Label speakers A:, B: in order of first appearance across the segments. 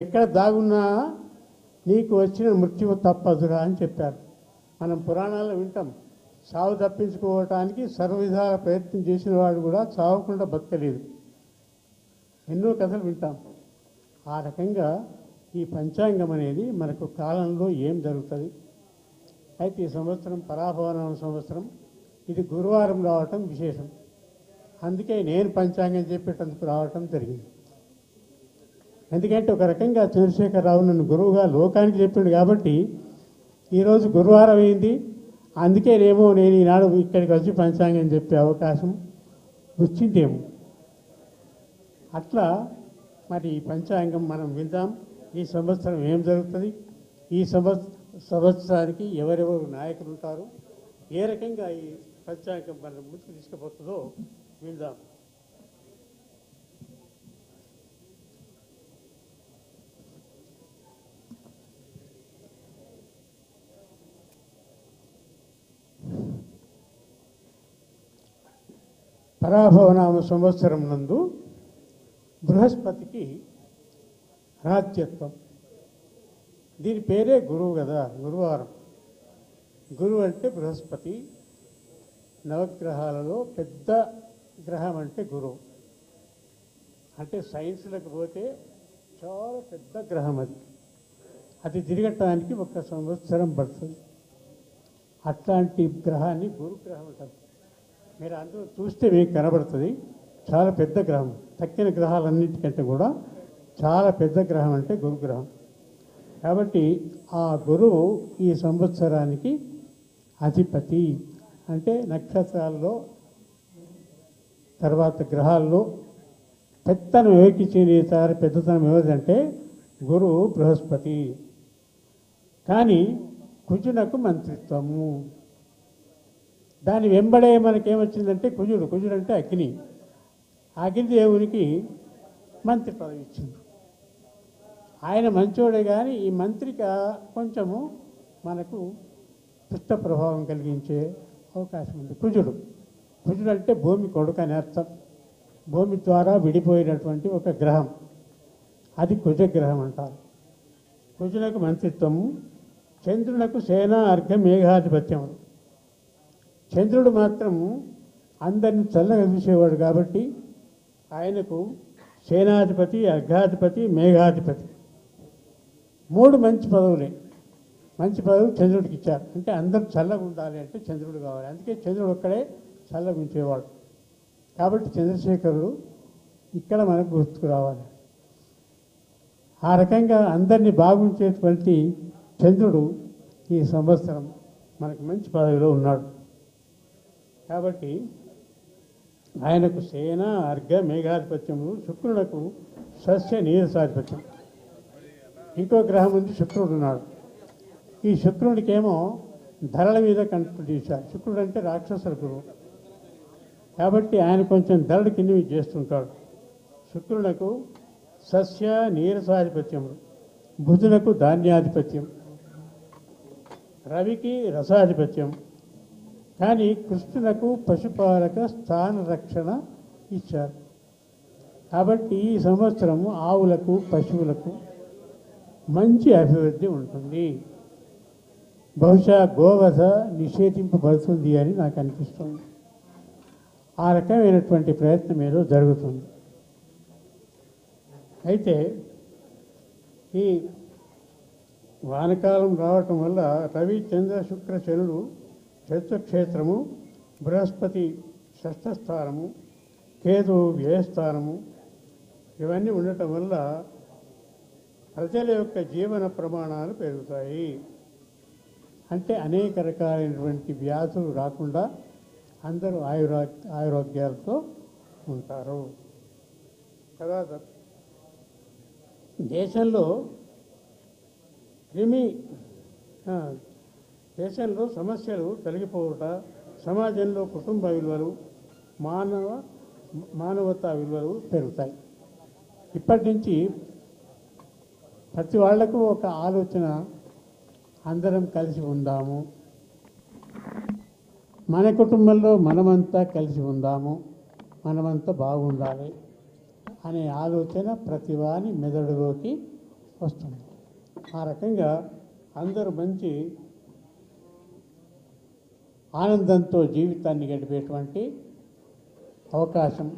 A: ఎక్కడ దాగున్నా నీకు వచ్చిన మృత్యువు తప్పదురా అని చెప్పారు. మనం పురాణాల్లో వింటాం, సావు తప్పించుకోవటానికి సర్వవిధాల ప్రయత్నం చేసిన వాడు కూడా చావకుండా బతకలేదు. ఎన్నో కథలు వింటాం. ఆ రకంగా ఈ పంచాంగం అనేది మనకు కాలంలో ఏం జరుగుతుంది. అయితే ఈ సంవత్సరం పరాభవనామ సంవత్సరం, ఇది గురువారం రావటం విశేషం. అందుకే నేను పంచాంగం చెప్పేటందుకు రావటం జరిగింది. ఎందుకంటే ఒక రకంగా చంద్రశేఖరరావు నన్ను గురువుగా లోకానికి చెప్పిండు కాబట్టి ఈరోజు గురువారం అయింది. అందుకేనేమో నేను ఈనాడు ఇక్కడికి వచ్చి పంచాంగం చెప్పే అవకాశం వచ్చిందేమో. అట్లా మరి ఈ పంచాంగం మనం విందాం. ఈ సంవత్సరం ఏం జరుగుతుంది, ఈ సంవత్సరానికి ఎవరెవరు నాయకులు ఉంటారు, ఏ రకంగా ఈ పంచాంగం మన ముందుకు తీసుకుపోతుందో విందాం. పరాభవనామ సంవత్సరం నందు బృహస్పతికి రాజ్యత్వం. దీని పేరే గురువు కదా, గురువారం. గురువు అంటే బృహస్పతి. నవగ్రహాలలో పెద్ద గ్రహం అంటే గురువు. అంటే సైన్స్లకు పోతే చాలా పెద్ద గ్రహం అది. అది తిరగటానికి 1 సంవత్సరం పడుతుంది. అట్లాంటి గ్రహాన్ని గురుగ్రహం అంటారు. మీరు అందరూ చూస్తే మీకు కనబడుతుంది, చాలా పెద్ద గ్రహం. తక్కిన గ్రహాలన్నింటికంటే కూడా చాలా పెద్ద గ్రహం అంటే గురుగ్రహం. కాబట్టి ఆ గురువు ఈ సంవత్సరానికి అధిపతి. అంటే నక్షత్రాల్లో తర్వాత గ్రహాల్లో పెద్దతనం ఎవరికి చేస్తారు, పెద్దతనం ఎవరిదంటే గురువు బృహస్పతి. కానీ కుజునకు మంత్రిత్వము. దాని వెంబడే మనకేమొచ్చిందంటే కుజుడు అంటే అగ్ని. అగ్నిదేవునికి మంత్రి పదవి ఇచ్చింది. ఆయన మంచోడే, కానీ ఈ మంత్రిక కొంచెము మనకు దుష్ట ప్రభావం కలిగించే అవకాశం ఉంది. కుజుడు అంటే భూమి కొడుకు అని అర్థం. భూమి ద్వారా విడిపోయినటువంటి ఒక గ్రహం, అది కుజగ్రహం అంటారు. కుజునకు మంత్రిత్వము. చంద్రునకు సేనా అర్ఘ మేఘాధిపత్యము. చంద్రుడు మాత్రం అందరిని చల్లగా చూసేవాడు కాబట్టి ఆయనకు సేనాధిపతి, అర్ఘాధిపతి, మేఘాధిపతి 3 మంచి పదవులే. మంచి పదవులు చంద్రుడికి ఇచ్చారు. అంటే అందరూ చల్లగా ఉండాలి అంటే చంద్రుడు కావాలి. అందుకే చంద్రుడు ఒక్కడే చల్లగా ఉంచేవాడు. కాబట్టి చంద్రశేఖరుడు ఇక్కడ మనకు గుర్తుకు రావాలి. ఆ రకంగా అందరినీ బాగుంచేటువంటి చంద్రుడు ఈ సంవత్సరం మనకు మంచి పదవిలో ఉన్నాడు. కాబట్టి ఆయనకు సేన, అర్ఘ, మేఘాధిపత్యము. శుక్రునకు సస్య నీరసాధిపత్యం. ఇంకో గ్రహం ఉంది, శుక్రుడు ఉన్నాడు. ఈ శుక్రుడికేమో ధరల మీద కంట్రోల్ చేశారు. శుక్రుడు అంటే రాక్షసుల గురువు కాబట్టి ఆయన కొంచెం ధరలు కింద చేస్తుంటాడు. శుక్రునకు సస్య నీరసాధిపత్యము. బుధునకు ధాన్యాధిపత్యం. రవికి రసాధిపత్యం. కానీ కృష్ణునకు పశుపాలక స్థాన రక్షణ ఇచ్చారు. కాబట్టి ఈ సంవత్సరం ఆవులకు, పశువులకు మంచి అభివృద్ధి ఉంటుంది. బహుశా గోవధ నిషేధింపబడుతుంది అని నాకు అనిపిస్తుంది. ఆ రకమైనటువంటి ప్రయత్నం ఏదో జరుగుతుంది. అయితే ఈ వానకాలం రావటం వల్ల రవి, చంద్ర, శుక్ర, శనుడు చతుక్షేత్రము, బృహస్పతి షష్ఠస్థానము, కేతు వ్యయస్థానము, ఇవన్నీ ఉండటం వల్ల ప్రజల యొక్క జీవన ప్రమాణాలు పెరుగుతాయి. అంటే అనేక రకాలైనటువంటి వ్యాధులు రాకుండా అందరూ ఆరోగ్యాలతో ఉంటారు. తర్వాత దేశంలో సమస్యలు తొలగిపోవుట, సమాజంలో కుటుంబ విలువలు, మానవతా విలువలు పెరుగుతాయి. ఇప్పటి నుంచి ప్రతి వాళ్లకు ఒక ఆలోచన, అందరం కలిసి ఉందాము, మన కుటుంబంలో మనమంతా కలిసి ఉందాము, మనమంతా బాగుండాలి అనే ఆలోచన ప్రతివాని మెదడులోకి వస్తుంది. ఆ రకంగా అందరూ మంచి ఆనందంతో జీవితాన్ని గడిపేటువంటి అవకాశం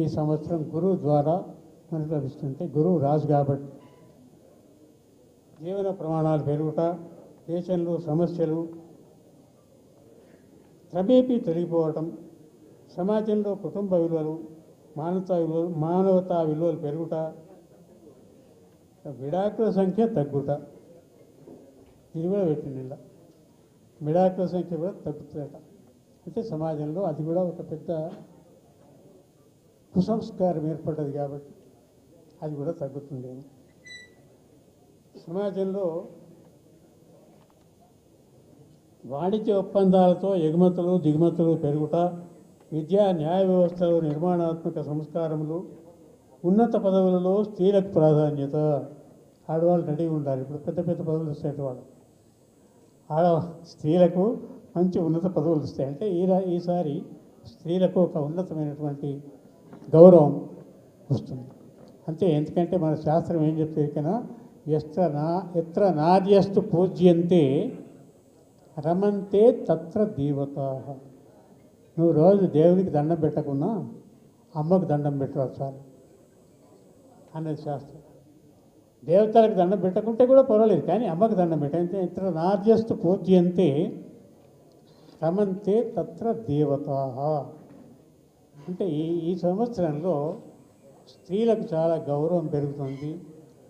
A: ఈ సంవత్సరం గురువు ద్వారా మనకు లభిస్తుంటే, గురువు రాజు కాబట్టి జీవన ప్రమాణాలు పెరుగుట, దేశంలో సమస్యలు క్రమేపీ తొలగిపోవటం, సమాజంలో కుటుంబ విలువలు, మానవతా విలువలు పెరుగుట, విడాకుల సంఖ్య తగ్గుట, ఇది కూడా పెట్టింది ఇలా. విడాకుల సంఖ్య కూడా తగ్గుతుందట. అంటే సమాజంలో అది కూడా ఒక పెద్ద కుసంస్కారం ఏర్పడ్డది కాబట్టి అది కూడా తగ్గుతుంది. సమాజంలో వాణిజ్య ఒప్పందాలతో ఎగుమతులు దిగుమతులు పెరుగుట, విద్యా న్యాయ వ్యవస్థలో నిర్మాణాత్మక సంస్కారములు, ఉన్నత పదవులలో స్త్రీలకు ప్రాధాన్యత. ఆడవాళ్ళు రెడీ ఉండాలి. ఇప్పుడు పెద్ద పెద్ద పదవులు వస్తాయి వాళ్ళు. స్త్రీలకు మంచి ఉన్నత పదవులు వస్తాయి. అంటే ఈసారి స్త్రీలకు ఒక ఉన్నతమైనటువంటి గౌరవం వస్తుంది. అంతే. ఎందుకంటే మన శాస్త్రం ఏం చెప్తే కన్నా ఎత్ర నార్యస్తు పూజ్యంతే రమంతే తత్ర దేవతా. నువ్వు రోజు దేవునికి దండం పెట్టకున్నా అమ్మకు దండం పెట్టవచ్చు చాలు అనేది శాస్త్రం. దేవతలకు దండం పెట్టకుంటే కూడా పర్వాలేదు, కానీ అమ్మకు దండం పెట్టంతే. ఇతర నార్యస్తు పూజ్యంతే రమంతే తత్ర దేవతా. అంటే ఈ సంవత్సరంలో స్త్రీలకు చాలా గౌరవం పెరుగుతుంది,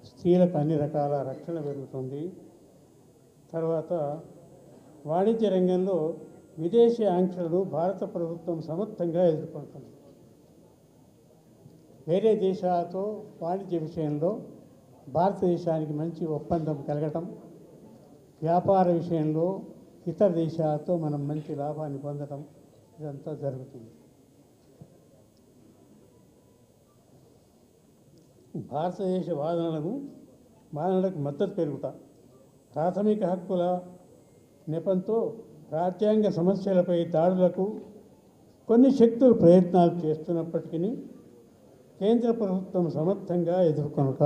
A: స్త్రీలకు అన్ని రకాల రక్షణ పెరుగుతుంది. తర్వాత వాణిజ్య రంగంలో విదేశీ ఆంక్షలను భారత ప్రభుత్వం సమర్థంగా ఎదుర్కొంటుంది. వేరే దేశాలతో వాణిజ్య విషయంలో భారతదేశానికి మంచి ఒప్పందం కలగటం, వ్యాపార విషయంలో ఇతర దేశాలతో మనం మంచి లాభాన్ని పొందడం, ఇదంతా జరుగుతుంది. భారతదేశ వాదనలకు మద్దతు పెరుగుట, ప్రాథమిక హక్కుల నెపంతో రాజ్యాంగ సమస్యలపై దాడులకు కొన్ని శక్తులు ప్రయత్నాలు చేస్తున్నప్పటికీ కేంద్ర ప్రభుత్వం సమర్థంగా ఎదుర్కొనుట.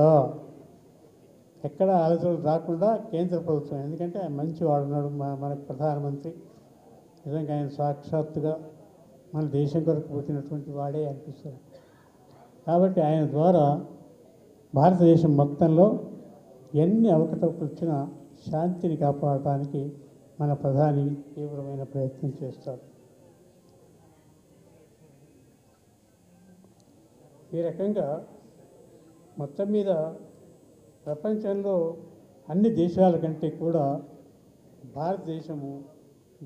A: ఎక్కడ ఆలోచనలు రాకుండా కేంద్ర ప్రభుత్వం, ఎందుకంటే ఆయన మంచి వాడున్నాడు, మనకు ప్రధానమంత్రి, నిజంగా ఆయన సాక్షాత్తుగా మన దేశం కొరకు పుట్టినటువంటి వాడే అనిపిస్తుంది. కాబట్టి ఆయన ద్వారా భారతదేశం మొత్తంలో ఎన్ని అవకతవకలు వచ్చినా శాంతిని కాపాడటానికి మన ప్రధాని తీవ్రమైన ప్రయత్నం చేస్తారు. ఈ రకంగా మొత్తం మీద ప్రపంచంలో అన్ని దేశాల కంటే కూడా భారతదేశము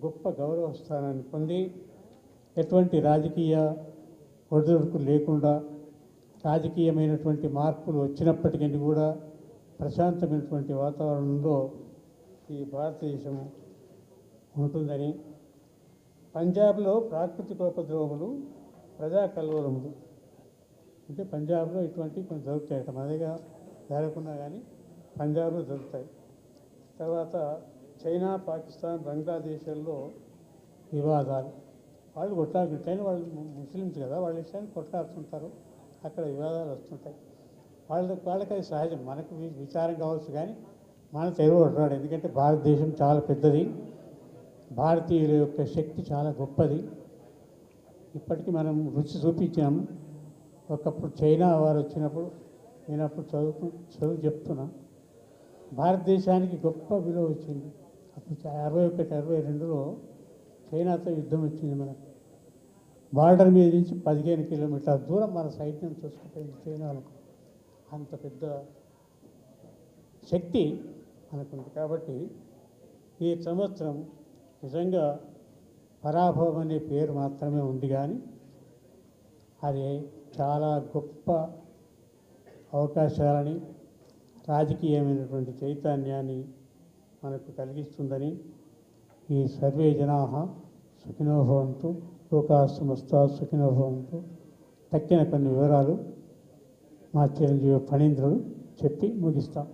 A: గొప్ప గౌరవ స్థానాన్ని పొంది, ఎటువంటి రాజకీయ ఒడిదుడుకులు లేకుండా, రాజకీయమైనటువంటి మార్పులు వచ్చినప్పటికీ కూడా ప్రశాంతమైనటువంటి వాతావరణంలో ఈ భారతదేశం ఉంటుందని, పంజాబ్లో ప్రాకృతికోపద్రవములు, ప్రజా కల్లోలములు, అంటే పంజాబ్లో ఇటువంటి కొన్ని దొరుకుతాయట, మనదిగా జరగకున్నా కానీ పంజాబ్లో దొరుకుతాయి. తర్వాత చైనా, పాకిస్తాన్, బంగ్లాదేశ్లో వివాదాలు, వాళ్ళు కొట్లాడుకుంటాయి. వాళ్ళు ముస్లిమ్స్ కదా, వాళ్ళ ఇష్టాన్ని కొట్లాడుతుంటారు, అక్కడ వివాదాలు వస్తుంటాయి. వాళ్ళకి అది సహజం. మనకు విచారం కావచ్చు, కానీ మన తెలుగు కొట్లాడు. ఎందుకంటే భారతదేశం చాలా పెద్దది, భారతీయుల యొక్క శక్తి చాలా గొప్పది. ఇప్పటికీ మనం రుచి చూపించాము. ఒకప్పుడు చైనా వారు వచ్చినప్పుడు నేను అప్పుడు చదువు చెప్తున్నా, భారతదేశానికి గొప్ప విలువ వచ్చింది. అప్పుడు 61-62లో చైనాతో యుద్ధం వచ్చింది. మనకు బార్డర్ మీద నుంచి 15 కిలోమీటర్ల దూరం మన సైన్యం చూసుకుంటుంది చైనాలకు. అంత పెద్ద శక్తి మనకుంది. కాబట్టి ఈ సంవత్సరం నిజంగా పరాభవం అనే పేరు మాత్రమే ఉంది, కానీ అది చాలా గొప్ప అవకాశాలని, రాజకీయమైనటువంటి చైతన్యాన్ని మనకు కలిగిస్తుందని, ఈ సర్వే జనాః సుఖినో భవంతు, లోకాః సమస్తాః సుఖినో భవంతు తక్కిన కొన్ని వివరాలు మా చిరంజీవి ఫణీంద్రుడు చెప్పి ముగిస్తాం.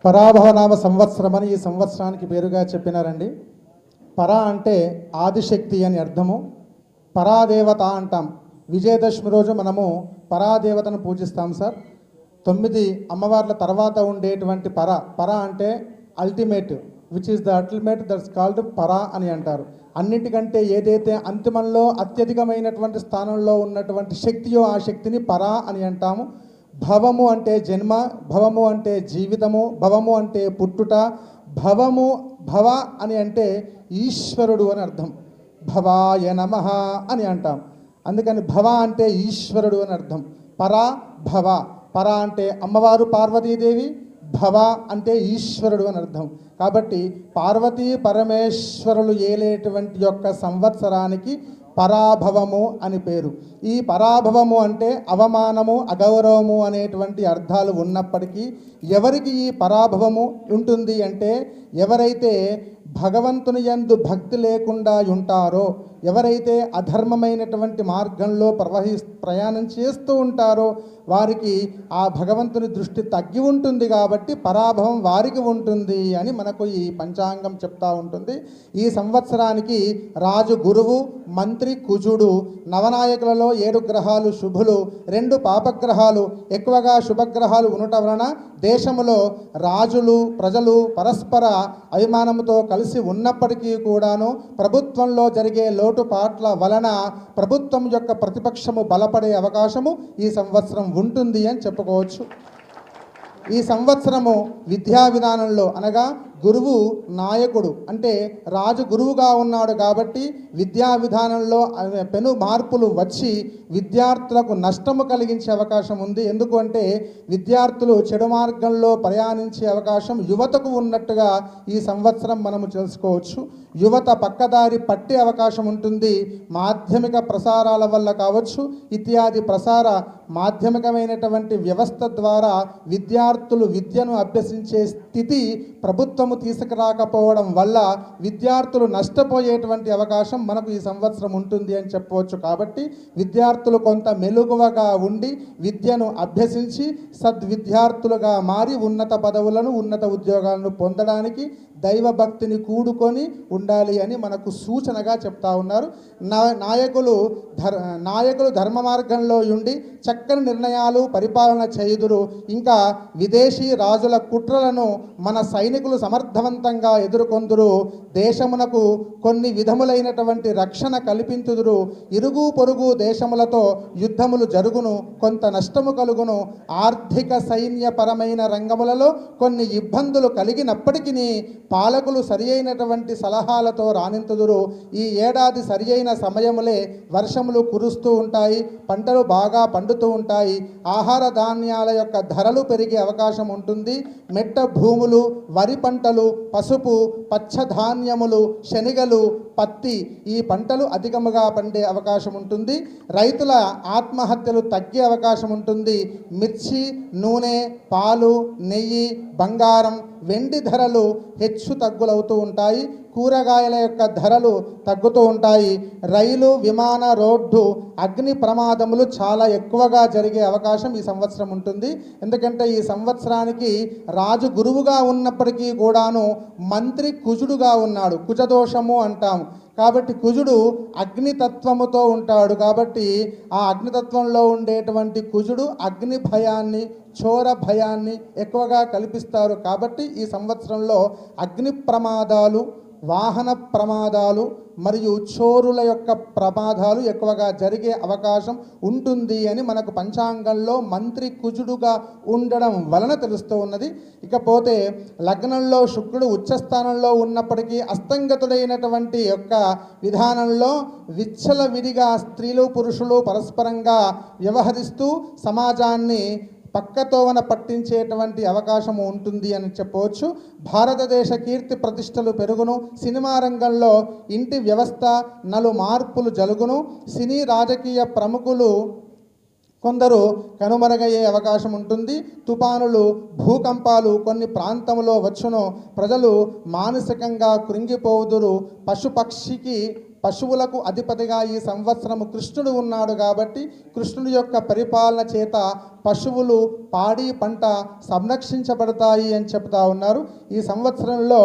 B: పరాభవనామ సంవత్సరం అని ఈ సంవత్సరానికి పేరుగా చెప్పినారండి. పరా అంటే ఆదిశక్తి అని అర్థము. పరాదేవత అంటాం. విజయదశమి రోజు మనము పరాదేవతను పూజిస్తాం సార్. 9 అమ్మవార్ల తర్వాత ఉండేటువంటి పర అంటే ultimate, which is the ultimate, that's called పరా అని అంటారు. అన్నిటికంటే ఏదైతే అంతిమంలో అత్యధికమైనటువంటి స్థానంలో ఉన్నటువంటి శక్తియో ఆ శక్తిని పరా అని అంటాము. భవము అంటే జన్మ, భవము అంటే జీవితము, భవము అంటే పుట్టుట, భవ అని అంటే ఈశ్వరుడు అని అర్థం. భవాయ నమః అని అంటాం. అందుకని భవ అంటే ఈశ్వరుడు అని అర్థం. పర అంటే అమ్మవారు పార్వతీదేవి, భవ అంటే ఈశ్వరుడు అని అర్థం. కాబట్టి పార్వతీ పరమేశ్వరులు ఏలేటువంటి యొక్క సంవత్సరానికి పరాభవము అని పేరు. ఈ పరాభవము అంటే అవమానము, అగౌరవము అనేటువంటి అర్థాలు ఉన్నప్పటికీ ఎవరికి ఈ పరాభవము ఉంటుంది అంటే ఎవరైతే భగవంతుని యందు భక్తి లేకుండా ఉంటారో, ఎవరైతే అధర్మమైనటువంటి మార్గంలో ప్రయాణం చేస్తూ ఉంటారో వారికి ఆ భగవంతుని దృష్టి తగ్గి ఉంటుంది. కాబట్టి పరాభవం వారికి ఉంటుంది అని మనకు ఈ పంచాంగం చెప్తా ఉంటుంది. ఈ సంవత్సరానికి రాజు గురువు, మంత్రి కుజుడు, నవనాయకులలో 7 గ్రహాలు శుభులు, 2 పాపగ్రహాలు, ఎక్కువగా శుభగ్రహాలు ఉండటం వలన దేశంలో రాజులు ప్రజలు పరస్పర అభిమానంతో కలిసి ఉన్నప్పటికీ కూడాను ప్రభుత్వంలో జరిగే లోటుపాట్ల వలన ప్రభుత్వం యొక్క ప్రతిపక్షము బలపడే అవకాశము ఈ సంవత్సరం ఉంటుంది అని చెప్పుకోవచ్చు. ఈ సంవత్సరము విద్యా విధానంలో అనగా గురువు నాయకుడు అంటే రాజు గురువుగా ఉన్నాడు కాబట్టి విద్యా విధానంలో పెను మార్పులు వచ్చి విద్యార్థులకు నష్టము కలిగించే అవకాశం ఉంది. ఎందుకు అంటే విద్యార్థులు చెడు మార్గంలో ప్రయాణించే అవకాశం యువతకు ఉన్నట్టుగా ఈ సంవత్సరం మనము తెలుసుకోవచ్చు. యువత పక్కదారి పట్టే అవకాశం ఉంటుంది. మాధ్యమిక ప్రసారాల వల్ల కావచ్చు, ఇత్యాది ప్రసార మాధ్యమికమైనటువంటి వ్యవస్థ ద్వారా విద్యార్థులు విద్యను అభ్యసించే స్థితి ప్రభుత్వము తీసుకురాకపోవడం వల్ల విద్యార్థులు నష్టపోయేటువంటి అవకాశం మనకు ఈ సంవత్సరం ఉంటుంది అని చెప్పవచ్చు. కాబట్టి విద్యార్థులు కొంత మెలుగువగా ఉండి విద్యను అభ్యసించి సద్విద్యార్థులుగా మారి ఉన్నత పదవులను, ఉన్నత ఉద్యోగాలను పొందడానికి దైవభక్తిని కూడుకొని ఉండాలి అని మనకు సూచనగా చెప్తా ఉన్నారు. నాయకులు ధర్మ మార్గంలో ఉండి చక్కని నిర్ణయాలు పరిపాలన చేయుదురు. ఇంకా విదేశీ రాజుల కుట్రలను మన సైనికులు సమర్థవంతంగా ఎదుర్కొందురు. దేశమునకు కొన్ని విధములైనటువంటి రక్షణ కల్పించుదురు. ఇరుగు పొరుగు దేశములతో యుద్ధములు జరుగును, కొంత నష్టము కలుగును. ఆర్థిక సైన్యపరమైన రంగములలో కొన్ని ఇబ్బందులు కలిగినప్పటికీ పాలకులు సరి అయినటువంటి సలహాలతో రాణింతుదురు. ఈ ఏడాది సరి అయిన సమయములే వర్షములు కురుస్తూ ఉంటాయి, పంటలు బాగా పండుతూ ఉంటాయి, ఆహార ధాన్యాల యొక్క ధరలు పెరిగే అవకాశం ఉంటుంది. మెట్ట భూములు, వరి పంటలు, పసుపు, పచ్చధాన్యములు, శనగలు, పత్తి ఈ పంటలు అధికముగా పండే అవకాశం ఉంటుంది. రైతుల ఆత్మహత్యలు తగ్గే అవకాశం ఉంటుంది. మిర్చి, నూనె, పాలు, నెయ్యి, బంగారం, వెండి ధరలు హెచ్చు తగ్గులవుతూ ఉంటాయి. కూరగాయల యొక్క ధరలు తగ్గుతూ ఉంటాయి. రైలు, విమాన, రోడ్డు అగ్ని ప్రమాదములు చాలా ఎక్కువగా జరిగే అవకాశం ఈ సంవత్సరం ఉంటుంది. ఎందుకంటే ఈ సంవత్సరానికి రాజు గురువుగా ఉన్నప్పటికీ కూడాను మంత్రి కుజుడుగా ఉన్నాడు. కుజదోషము అంటాము. కాబట్టి కుజుడు అగ్నితత్వముతో ఉంటాడు. కాబట్టి ఆ అగ్నితత్వంలో ఉండేటువంటి కుజుడు అగ్ని భయాన్ని, చోర భయాన్ని ఎక్కువగా కల్పిస్తారు. కాబట్టి ఈ సంవత్సరంలో అగ్ని ప్రమాదాలు, వాహన ప్రమాదాలు మరియు చోరుల యొక్క ప్రమాదాలు ఎక్కువగా జరిగే అవకాశం ఉంటుంది అని మనకు పంచాంగంలో మంత్రి కుజుడుగా ఉండడం వలన తెలుస్తూ ఉన్నది. ఇకపోతే లగ్నంలో శుక్రుడు ఉచ్చస్థానంలో ఉన్నప్పటికీ అస్తంగతుడైనటువంటి యొక్క విధానంలో విచ్చలవిడిగా స్త్రీలు పురుషులు పరస్పరంగా వ్యవహరిస్తూ సమాజాన్ని పక్కతోవన పట్టించేటువంటి అవకాశము ఉంటుంది అని చెప్పవచ్చు. భారతదేశ కీర్తి ప్రతిష్టలు పెరుగును. సినిమా రంగంలో ఇంటి వ్యవస్థ నలు మార్పులు జరుగును. సినీ రాజకీయ ప్రముఖులు కొందరు కనుమరుగయ్యే అవకాశం ఉంటుంది. తుఫానులు, భూకంపాలు కొన్ని ప్రాంతంలో వచ్చును. ప్రజలు మానసికంగా కృంగిపోవుదురు. పశువులకు అధిపతిగా ఈ సంవత్సరము కృష్ణుడు ఉన్నాడు. కాబట్టి కృష్ణుడి యొక్క పరిపాలన చేత పశువులు, పాడి పంట సంరక్షించబడతాయి అని చెప్తా ఉన్నారు. ఈ సంవత్సరంలో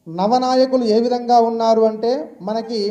B: నవనాయకులు ఏ విధంగా ఉన్నారు అంటే మనకి